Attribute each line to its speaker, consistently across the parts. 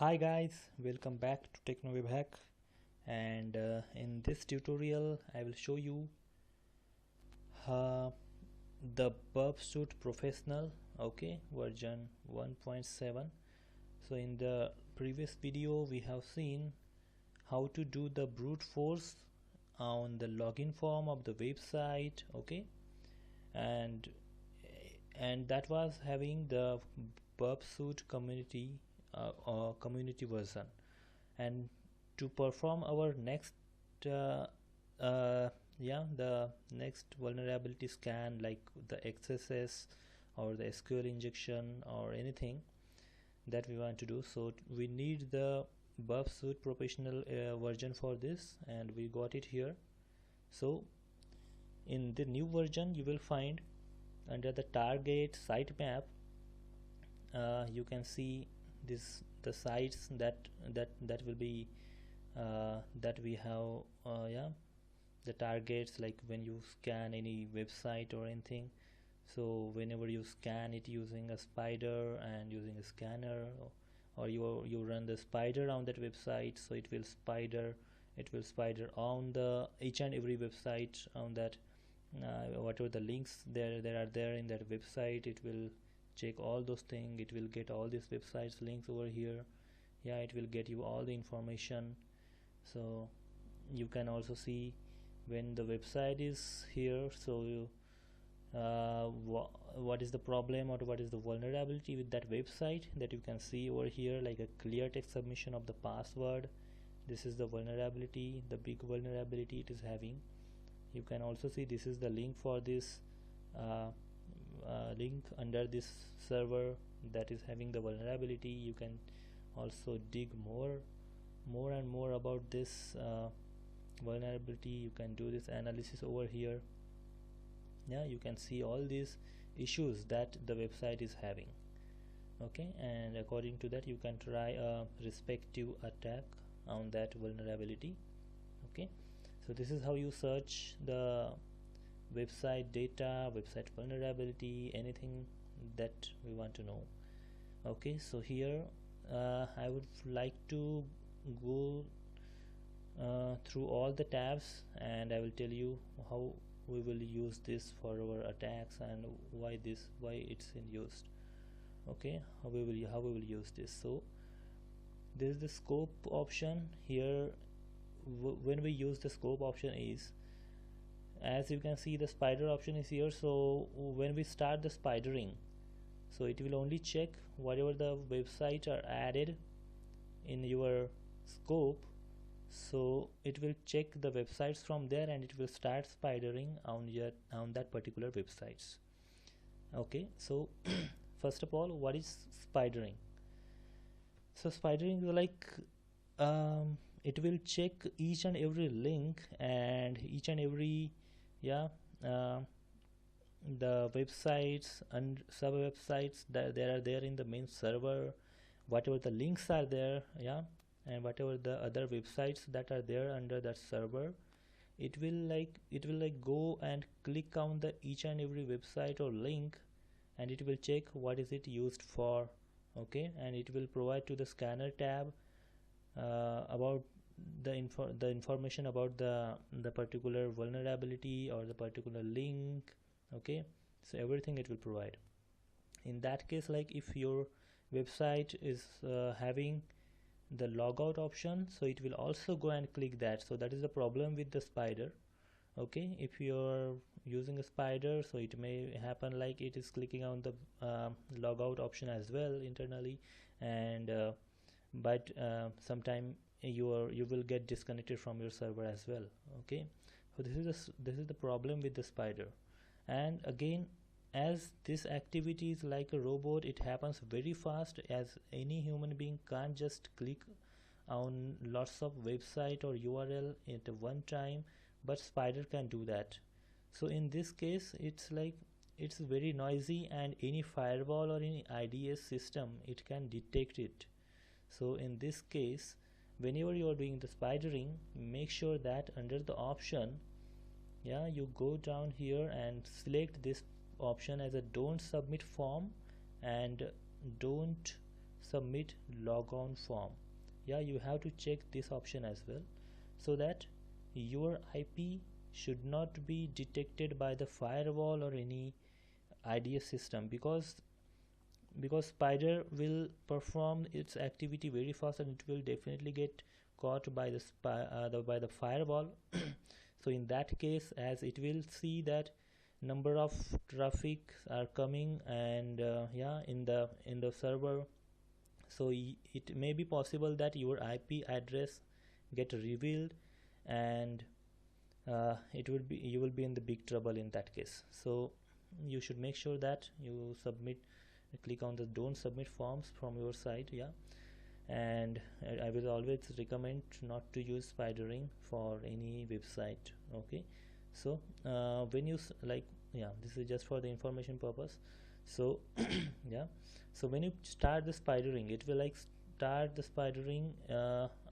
Speaker 1: Hi guys, welcome back to TechnoWebHack, and in this tutorial I will show you uh, the burpsuite professional version 1.7. So in the previous video we have seen how to do the brute force on the login form of the website, and that was having the burpsuite community version. And to perform our next uh, uh, the next vulnerability scan, like the XSS or the SQL injection or anything that we want to do, so we need the burpsuite professional version for this, and we got it here. So in the new version you will find under the target sitemap, you can see the sites that will be that we have, the targets, like when you scan any website or anything. So whenever you scan it using a spider and using a scanner, or you run the spider on that website, so it will spider on the each and every website on that, whatever the links there are there in that website. It will check all those things, it will get all these websites links over here. It will get you all the information. So you can also see when the website is here, so you, what is the problem or what is the vulnerability with that website, that you can see over here, like a clear text submission of the password. This is the vulnerability, the big vulnerability it is having. You can also see this is the link for this link under this server that is having the vulnerability. You can also dig more and more about this vulnerability. You can do this analysis over here. You can see all these issues that the website is having, and according to that you can try a respective attack on that vulnerability. So this is how you search the website data, website vulnerability, anything that we want to know. So here I would like to go through all the tabs, and I will tell you how we will use this for our attacks and why it's in used. How we will use this. So there is the scope option here. When we use the scope option is, as you can see, the spider option is here. So when we start the spidering, so it will only check whatever the websites are added in your scope. So it will check the websites from there, and it will start spidering on that particular websites. So first of all, what is spidering? So spidering is like, it will check each and every link and each and every the websites and sub websites that there are there in the main server, whatever the links are there, and whatever the other websites that are there under that server. It will go and click on the each and every website or link, and it will check what is it used for. And it will provide to the scanner tab about the information about the particular vulnerability or the particular link. So everything it will provide. In that case, like if your website is having the logout option, so it will also go and click that. So that is the problem with the spider. If you're using a spider, so it may happen like it is clicking on the logout option as well internally, and but sometime you will get disconnected from your server as well. So this is the problem with the spider. And again, as this activity is like a robot, it happens very fast, as any human being can't just click on lots of website or URL at one time, but spider can do that. So in this case, it's very noisy, and any firewall or any IDS system, it can detect it. So in this case, whenever you are doing the spidering, make sure that under the option, you go down here and select this option as a don't submit form and don't submit logon form. Yeah, you have to check this option as well, so that your IP should not be detected by the firewall or any IDS system, because spider will perform its activity very fast and it will definitely get caught by the firewall. So in that case, as it will see that number of traffic are coming, and yeah, in the server, so it may be possible that your IP address get revealed, and you will be in the big trouble in that case. So you should make sure that you click on the don't submit forms from your side. Yeah, and I will always recommend not to use spidering for any website. Okay, so when you yeah, this is just for the information purpose. So yeah, so when you start the spidering, it will like start the spidering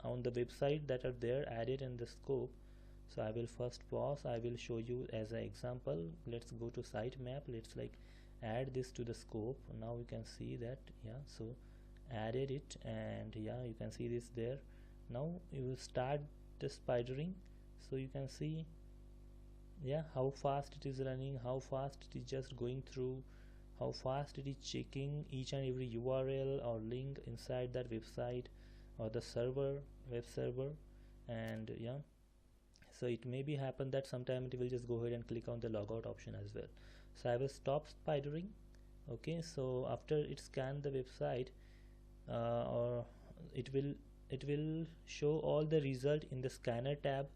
Speaker 1: on the website that are there added in the scope. So I will first pause. I will show you as an example. Let's go to sitemap. Let's like add this to the scope. Now you can see that, yeah, so added it, and yeah, you can see this there. Now you will start the spidering, so you can see, yeah, how fast it is running, how fast it is just going through, how fast it is checking each and every URL or link inside that website or the web server. And yeah, so it may be happen that sometime it will just go ahead and click on the logout option as well. So I will stop spidering. Okay, so after it scan the website, or it will show all the result in the scanner tab.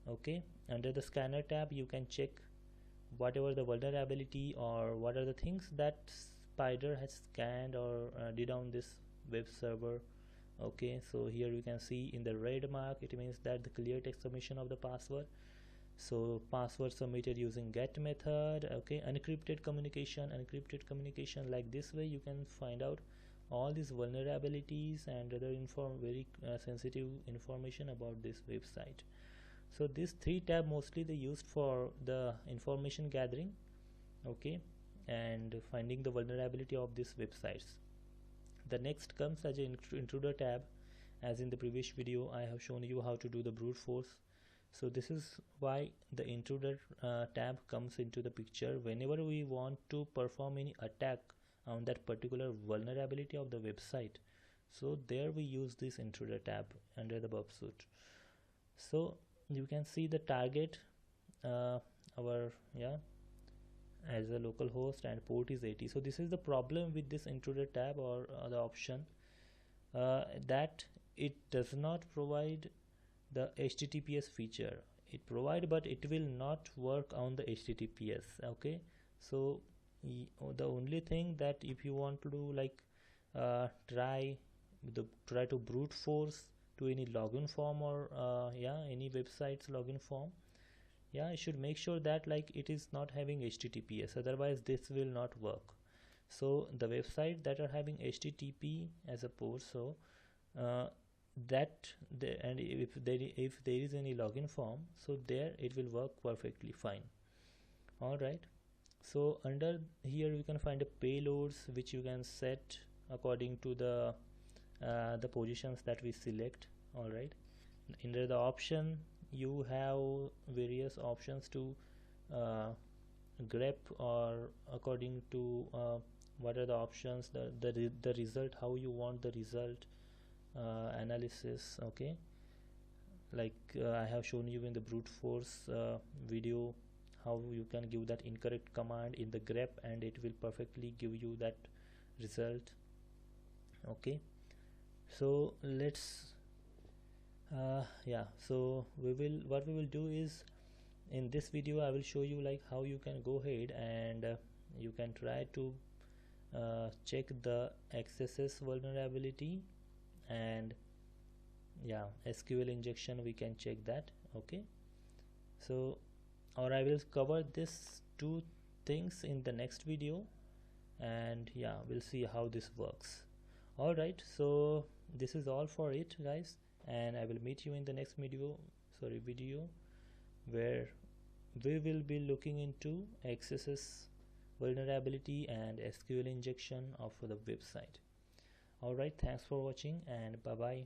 Speaker 1: Okay, under the scanner tab you can check whatever the vulnerability or what are the things that spider has scanned or did on this web server. Okay, so here you can see in the red mark, it means that the clear text submission of the password. So password submitted using get method. Okay, encrypted communication, like this way you can find out all these vulnerabilities and other very sensitive information about this website. So these three tabs mostly they used for the information gathering, okay, and finding the vulnerability of these websites. The next comes as an intruder tab. As in the previous video I have shown you how to do the brute force. So this is why the intruder tab comes into the picture whenever we want to perform any attack on that particular vulnerability of the website. So there we use this intruder tab under the burpsuite. So you can see the target, our as a local host, and port is 80. So this is the problem with this intruder tab or the option, that it does not provide the HTTPS feature. It provide, but it will not work on the HTTPS. Okay, so the only thing that if you want to do like try to brute force to any login form or any website's login form, you should make sure that like it is not having HTTPS, otherwise this will not work. So the website that are having HTTP as a port, so and if there is any login form, so there it will work perfectly fine. All right, so under here you can find the payloads which you can set according to the positions that we select. All right, under the option you have various options to grep, or according to what are the options, the result, how you want the result analysis. Okay, like I have shown you in the brute force video how you can give that incorrect command in the grep and it will perfectly give you that result. Okay, so let's so what we will do is, in this video I will show you like how you can go ahead and you can try to check the XSS vulnerability, and SQL injection we can check that. Okay, so or I will cover this two things in the next video, and we'll see how this works. All right, so this is all for it, guys, and I will meet you in the next video where we will be looking into XSS vulnerability and SQL injection of the website. Alright, thanks for watching and bye bye.